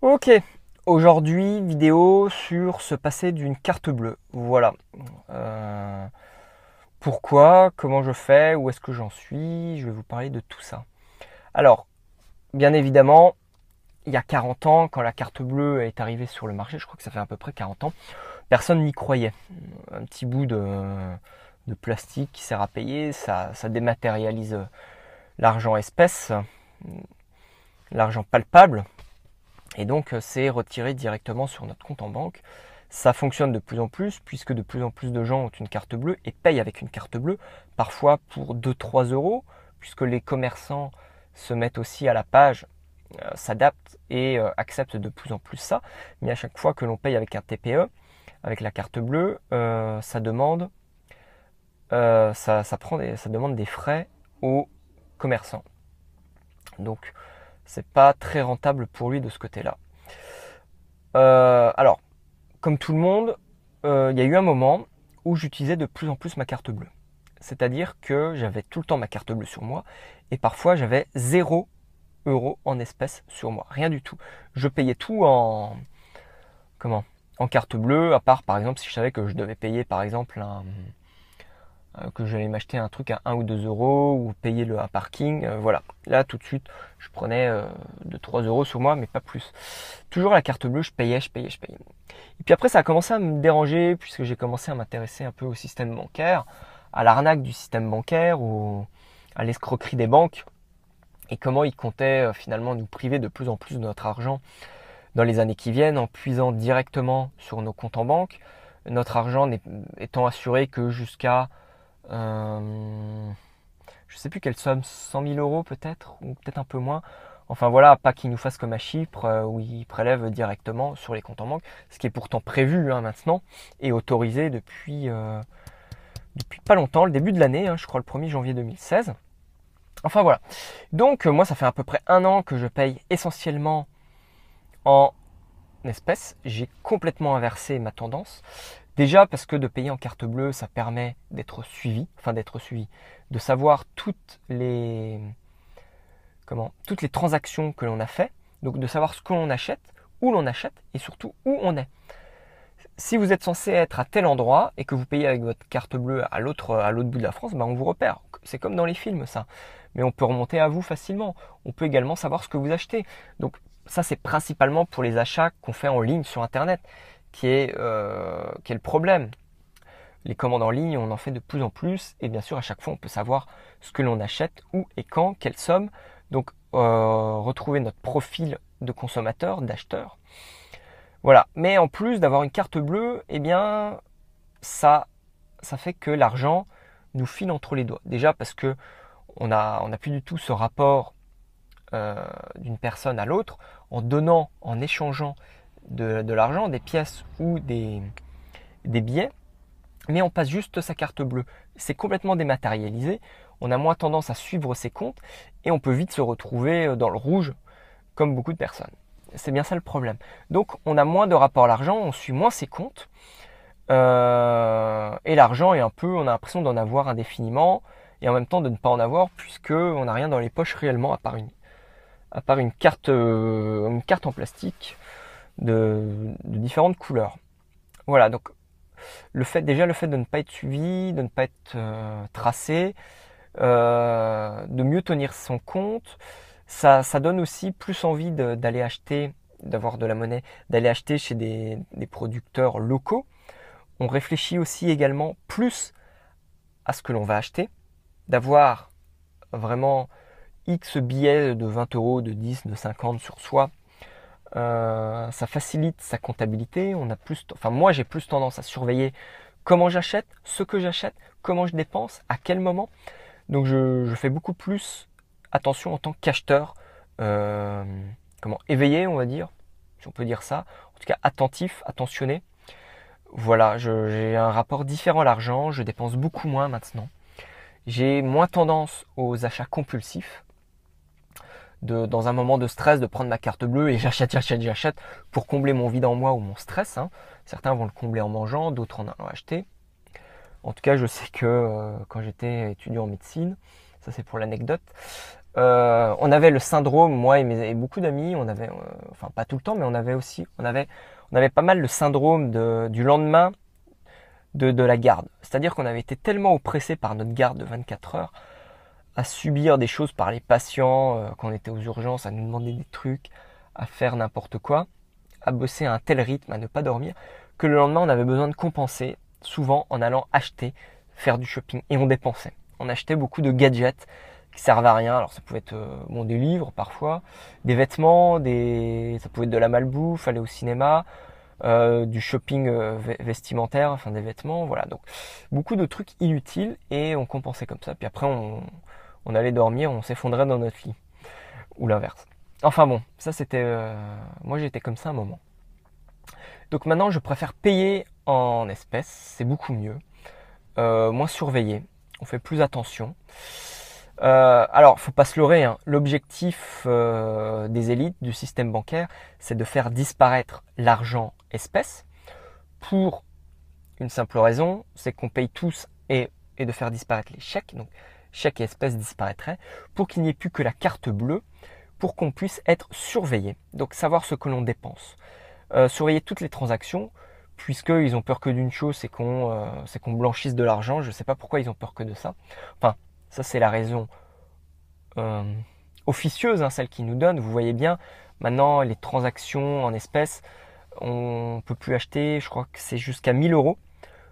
Ok, aujourd'hui vidéo sur se passer d'une carte bleue. Voilà. Euh, Pourquoi, comment je fais, où est-ce que j'en suis, je vais vous parler de tout ça. Alors, bien évidemment, il y a 40 ans, quand la carte bleue est arrivée sur le marché, je crois que ça fait à peu près 40 ans, personne n'y croyait. Un petit bout de plastique qui sert à payer, ça dématérialise l'argent espèce, l'argent palpable. Et donc, c'est retiré directement sur notre compte en banque. Ça fonctionne de plus en plus, puisque de plus en plus de gens ont une carte bleue et payent avec une carte bleue, parfois pour 2-3 euros, puisque les commerçants se mettent aussi à la page, s'adaptent et acceptent de plus en plus ça. Mais à chaque fois que l'on paye avec un TPE, avec la carte bleue, ça demande, ça demande des frais aux commerçants. Donc, c'est pas très rentable pour lui de ce côté-là. Alors, comme tout le monde, il y a eu un moment où j'utilisais de plus en plus ma carte bleue. C'est-à-dire que j'avais tout le temps ma carte bleue sur moi et parfois j'avais 0 € en espèces sur moi, rien du tout. Je payais tout comment en carte bleue, à part par exemple si je savais que je devais payer par exemple que j'allais m'acheter un truc à 1 ou 2 € ou payer un parking, voilà. Là tout de suite je prenais 2-3 € sur moi mais pas plus. Toujours la carte bleue, je payais. Et puis après, ça a commencé à me déranger puisque j'ai commencé à m'intéresser un peu au système bancaire, à l'arnaque du système bancaire, à l'escroquerie des banques et comment ils comptaient finalement nous priver de plus en plus de notre argent dans les années qui viennent en puisant directement sur nos comptes en banque. Notre argent étant assuré que jusqu'à, je ne sais plus quelle somme, 100 000 € peut-être, ou peut-être un peu moins. Enfin voilà, pas qu'ils nous fassent comme à Chypre où ils prélèvent directement sur les comptes en banque, ce qui est pourtant prévu maintenant et autorisé depuis pas longtemps, le début de l'année, je crois le 1er janvier 2016. Enfin voilà. Donc moi ça fait à peu près un an que je paye essentiellement en espèces. J'ai complètement inversé ma tendance. Déjà parce que de payer en carte bleue, ça permet d'être suivi, de savoir toutes les transactions que l'on a fait, donc de savoir ce que l'on achète, où l'on achète et surtout où on est. Si vous êtes censé être à tel endroit et que vous payez avec votre carte bleue à l'autre bout de la France, on vous repère. C'est comme dans les films ça. Mais on peut remonter à vous facilement. On peut également savoir ce que vous achetez. Donc ça c'est principalement pour les achats qu'on fait en ligne sur internet qui est le problème. Les commandes en ligne, on en fait de plus en plus et bien sûr à chaque fois on peut savoir ce que l'on achète, où et quand, quelle somme. Donc retrouver notre profil de consommateur, d'acheteur. Voilà. Mais en plus d'avoir une carte bleue, eh bien ça fait que l'argent nous file entre les doigts. Déjà parce que on a plus du tout ce rapport d'une personne à l'autre en donnant, en échangeant de l'argent, des pièces ou des billets, mais on passe juste sa carte bleue. C'est complètement dématérialisé, on a moins tendance à suivre ses comptes et on peut vite se retrouver dans le rouge comme beaucoup de personnes. C'est bien ça le problème. Donc on a moins de rapport à l'argent, on suit moins ses comptes et l'argent est on a l'impression d'en avoir indéfiniment et en même temps de ne pas en avoir puisque on n'a rien dans les poches réellement à part une carte en plastique de différentes couleurs. Voilà, donc le fait de ne pas être suivi, de ne pas être tracé, de mieux tenir son compte, ça donne aussi plus envie d'aller acheter, d'avoir de la monnaie, d'aller acheter chez des producteurs locaux. On réfléchit aussi également plus à ce que l'on va acheter, d'avoir vraiment X billets de 20 €, de 10, de 50 sur soi. Ça facilite sa comptabilité. Moi j'ai plus tendance à surveiller comment j'achète, ce que j'achète, comment je dépense, à quel moment. Donc je fais beaucoup plus attention en tant qu'acheteur, euh, éveillé on va dire, si on peut dire ça. En tout cas attentif, attentionné. Voilà, j'ai un rapport différent à l'argent, je dépense beaucoup moins maintenant. J'ai moins tendance aux achats compulsifs. Dans un moment de stress, de prendre ma carte bleue et j'achète pour combler mon vide en moi ou mon stress. Certains vont le combler en mangeant, d'autres en allant acheter. En tout cas, je sais que quand j'étais étudiant en médecine, ça c'est pour l'anecdote, On avait le syndrome, moi et beaucoup d'amis, on avait, enfin pas tout le temps, mais on avait pas mal le syndrome du lendemain de la garde. C'est-à-dire qu'on avait été tellement oppressé par notre garde de 24 heures, à subir des choses par les patients, quand on était aux urgences, à nous demander des trucs, à faire n'importe quoi, à bosser à un tel rythme, à ne pas dormir, que le lendemain on avait besoin de compenser, souvent en allant acheter, faire du shopping, et on dépensait. On achetait beaucoup de gadgets qui servent à rien. Alors ça pouvait être des livres parfois, des vêtements, ça pouvait être de la malbouffe, aller au cinéma, du shopping vestimentaire, enfin des vêtements, voilà. Donc beaucoup de trucs inutiles et on compensait comme ça. Puis après on allait dormir, on s'effondrait dans notre lit ou l'inverse. Enfin bon, ça c'était, moi j'étais comme ça un moment. Donc maintenant je préfère payer en espèces, c'est beaucoup mieux, moins surveillé, on fait plus attention. Alors, faut pas se leurrer, hein. L'objectif des élites du système bancaire, c'est de faire disparaître l'argent espèce pour une simple raison, c'est qu'on paye tous et de faire disparaître les chèques. Donc, chèques et espèces disparaîtraient pour qu'il n'y ait plus que la carte bleue pour qu'on puisse être surveillé. Donc, savoir ce que l'on dépense. Surveiller toutes les transactions, puisqu'ils ont peur que d'une chose, c'est qu'on blanchisse de l'argent. Je ne sais pas pourquoi ils ont peur que de ça. Enfin, ça c'est la raison officieuse, hein, celle qu'ils nous donnent. Vous voyez bien, maintenant les transactions en espèces, on peut plus acheter, je crois que c'est jusqu'à 1000 euros.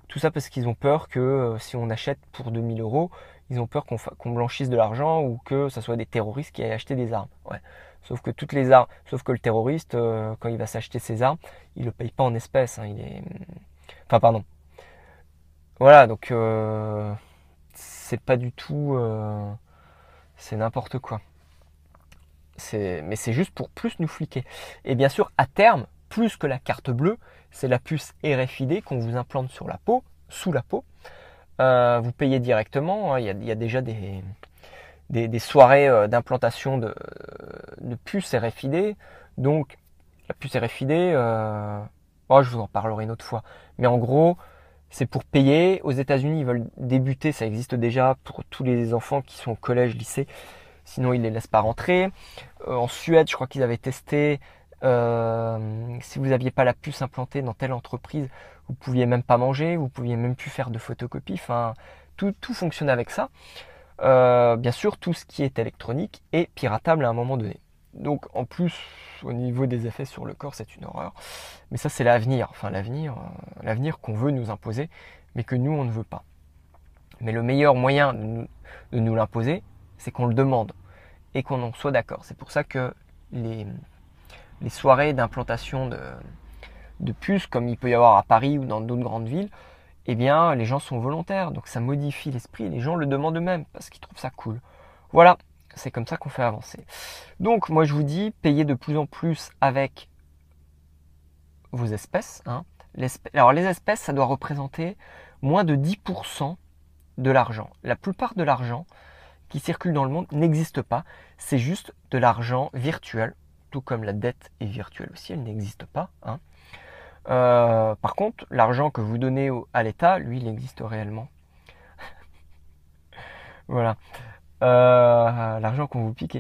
Tout ça parce qu'ils ont peur que si on achète pour 2000 euros, ils ont peur qu'on blanchisse de l'argent ou que ça soit des terroristes qui aient acheté des armes. Ouais. Sauf que toutes les armes, sauf que le terroriste, quand il va s'acheter ses armes, il le paye pas en espèces. Hein, enfin pardon. Voilà, donc c'est pas du tout, c'est n'importe quoi. Mais c'est juste pour plus nous fliquer. Et bien sûr, à terme, plus que la carte bleue, c'est la puce RFID qu'on vous implante sur la peau, sous la peau. Vous payez directement. Hein, il y a déjà des soirées d'implantation de puces RFID. Donc, la puce RFID, je vous en parlerai une autre fois. Mais en gros, c'est pour payer. Aux États-Unis, ils veulent débuter. Ça existe déjà pour tous les enfants qui sont au collège, lycée. Sinon, ils ne les laissent pas rentrer. En Suède, je crois qu'ils avaient testé. Si vous n'aviez pas la puce implantée dans telle entreprise, vous pouviez même pas manger, vous pouviez même plus faire de photocopie. Enfin, tout fonctionne avec ça. Bien sûr, tout ce qui est électronique est piratable à un moment donné. Donc, en plus, au niveau des effets sur le corps, c'est une horreur. Mais ça, c'est l'avenir. Enfin, l'avenir qu'on veut nous imposer, mais que nous, on ne veut pas. Mais le meilleur moyen de nous l'imposer, c'est qu'on le demande et qu'on en soit d'accord. C'est pour ça que les soirées d'implantation de puces, comme il peut y avoir à Paris ou dans d'autres grandes villes, eh bien, les gens sont volontaires. Donc ça modifie l'esprit. Les gens le demandent eux-mêmes parce qu'ils trouvent ça cool. Voilà, c'est comme ça qu'on fait avancer. Donc moi, je vous dis, payez de plus en plus avec vos espèces. Hein. Alors les espèces, ça doit représenter moins de 10% de l'argent. La plupart de l'argent qui circule dans le monde n'existe pas. C'est juste de l'argent virtuel, tout comme la dette est virtuelle aussi, elle n'existe pas. Hein. Par contre, l'argent que vous donnez à l'État, lui, il existe réellement. Voilà. L'argent qu'on vous pique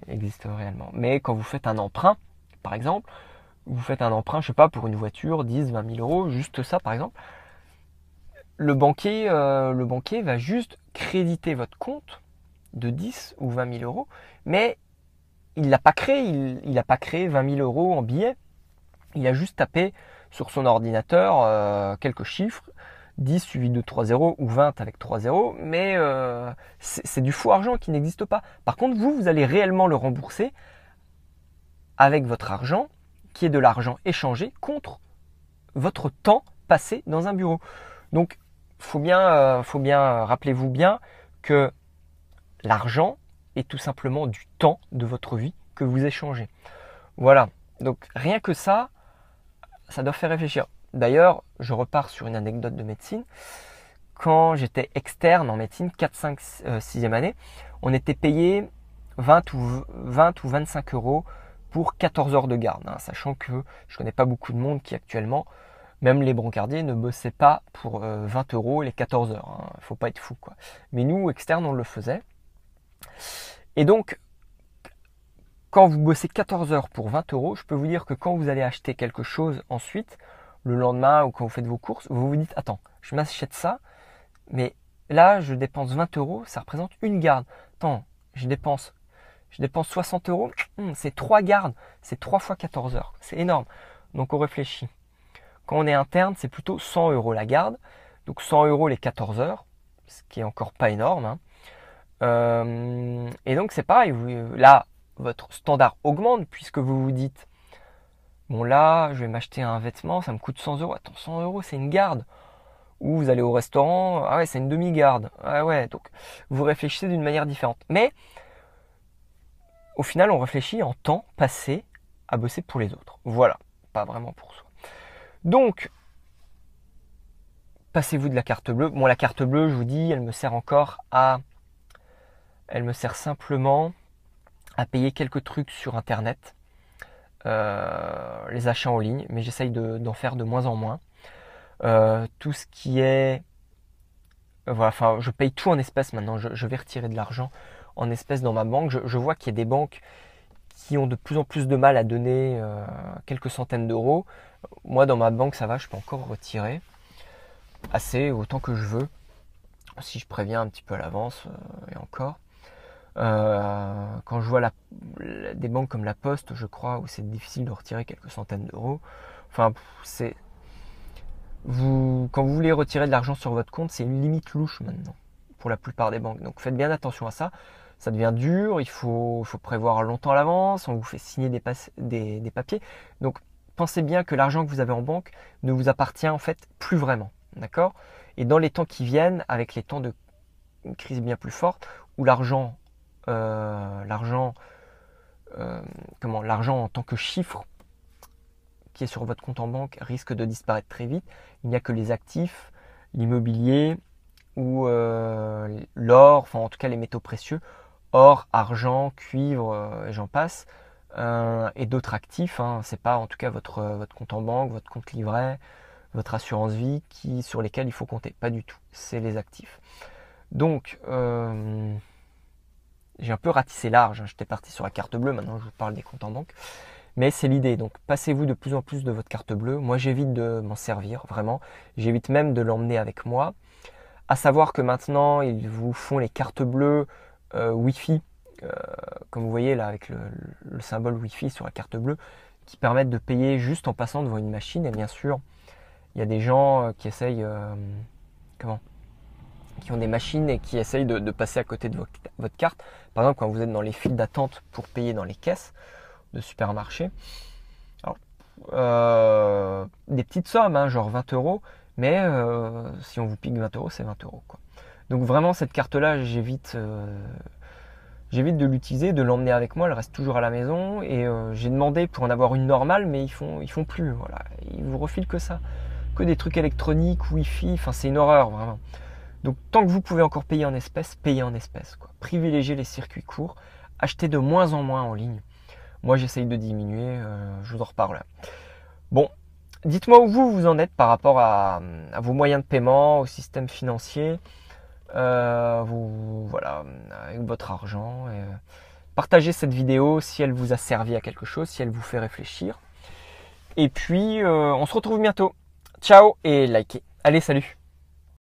existe réellement. Mais quand vous faites un emprunt, par exemple, vous faites un emprunt, je sais pas, pour une voiture, 10, 20 000 euros, juste ça par exemple, le banquier va juste créditer votre compte de 10 ou 20 000 euros, mais il l'a pas créé, il n'a pas créé 20 000 euros en billets, il a juste tapé sur son ordinateur quelques chiffres, 10 suivi de 3 zéros ou 20 avec 3 zéros, mais c'est du faux argent qui n'existe pas. Par contre, vous allez réellement le rembourser avec votre argent, qui est de l'argent échangé contre votre temps passé dans un bureau. Donc, faut bien, rappelez-vous bien que l'argent est tout simplement du temps de votre vie que vous échangez. Voilà. Donc, rien que ça doit faire réfléchir. D'ailleurs, je repars sur une anecdote de médecine. Quand j'étais externe en médecine, 4, 5, 6e année, on était payé 20 ou 25 euros pour 14 heures de garde. Hein, sachant que je connais pas beaucoup de monde qui actuellement, même les brancardiers, ne bossaient pas pour 20 euros les 14 heures. Hein, faut pas être fou, quoi. Mais nous, externes, on le faisait. Et donc, quand vous bossez 14 heures pour 20 euros, je peux vous dire que quand vous allez acheter quelque chose ensuite, le lendemain ou quand vous faites vos courses, vous vous dites, attends, je m'achète ça, mais là, je dépense 20 euros, ça représente une garde. Attends, je dépense 60 euros, c'est 3 gardes, c'est 3 fois 14 heures, c'est énorme. Donc on réfléchit. Quand on est interne, c'est plutôt 100 euros la garde, donc 100 euros les 14 heures, ce qui est encore pas énorme, hein. Et donc c'est pareil, là, votre standard augmente puisque vous vous dites, bon là, je vais m'acheter un vêtement, ça me coûte 100 euros, attends, 100 euros, c'est une garde. Ou vous allez au restaurant, ah ouais, c'est une demi-garde. Ah ouais, donc vous réfléchissez d'une manière différente. Mais au final, on réfléchit en temps passé à bosser pour les autres. Voilà, pas vraiment pour soi. Donc, passez-vous de la carte bleue. Bon, la carte bleue, je vous dis, elle me sert simplement à payer quelques trucs sur Internet, les achats en ligne, mais j'essaye d'en faire de moins en moins. Tout ce qui est... voilà, enfin, je paye tout en espèces maintenant. Je vais retirer de l'argent en espèces dans ma banque. Je vois qu'il y a des banques qui ont de plus en plus de mal à donner quelques centaines d'euros. Moi, dans ma banque, ça va, je peux encore retirer assez, autant que je veux. Si je préviens un petit peu à l'avance, et encore. Quand je vois des banques comme la Poste, je crois, où c'est difficile de retirer quelques centaines d'euros. Enfin, quand vous voulez retirer de l'argent sur votre compte, c'est une limite louche maintenant pour la plupart des banques. Donc faites bien attention à ça. Ça devient dur, il faut prévoir longtemps à l'avance, on vous fait signer des papiers. Donc pensez bien que l'argent que vous avez en banque ne vous appartient en fait plus vraiment. D'accord ? Et dans les temps qui viennent, avec les temps de crise bien plus forte, où l'argent en tant que chiffre qui est sur votre compte en banque risque de disparaître très vite. Il n'y a que les actifs, l'immobilier ou l'or, enfin en tout cas les métaux précieux, or, argent, cuivre, et j'en passe, et d'autres actifs. C'est pas en tout cas votre compte en banque, votre compte livret, votre assurance vie sur lesquels il faut compter. Pas du tout. C'est les actifs. Donc j'ai un peu ratissé large. J'étais parti sur la carte bleue. Maintenant je vous parle des comptes en banque. Mais c'est l'idée, donc passez-vous de plus en plus de votre carte bleue. Moi j'évite de m'en servir, vraiment. J'évite même de l'emmener avec moi. À savoir que maintenant ils vous font les cartes bleues Wi-Fi, comme vous voyez là avec le symbole Wi-Fi sur la carte bleue, qui permettent de payer juste en passant devant une machine. Et bien sûr, il y a des gens qui essayent, qui ont des machines et qui essayent de passer à côté de votre carte. Par exemple, quand vous êtes dans les files d'attente pour payer dans les caisses de supermarché. Alors, des petites sommes, genre 20 euros, mais si on vous pique 20 euros, c'est 20 euros, quoi. Donc vraiment, cette carte-là, j'évite de l'utiliser, de l'emmener avec moi. Elle reste toujours à la maison et j'ai demandé pour en avoir une normale, mais ils font plus. Voilà, ils vous refilent que ça, que des trucs électroniques, Wi-Fi. Enfin, c'est une horreur vraiment. Donc tant que vous pouvez encore payer en espèces, payez en espèces, quoi. Privilégiez les circuits courts, achetez de moins en moins en ligne. Moi, j'essaye de diminuer, je vous en reparle. Bon, dites-moi où vous en êtes par rapport à vos moyens de paiement, au système financier, voilà, avec votre argent. Partagez cette vidéo si elle vous a servi à quelque chose, si elle vous fait réfléchir. Et puis, on se retrouve bientôt. Ciao et likez. Allez, salut!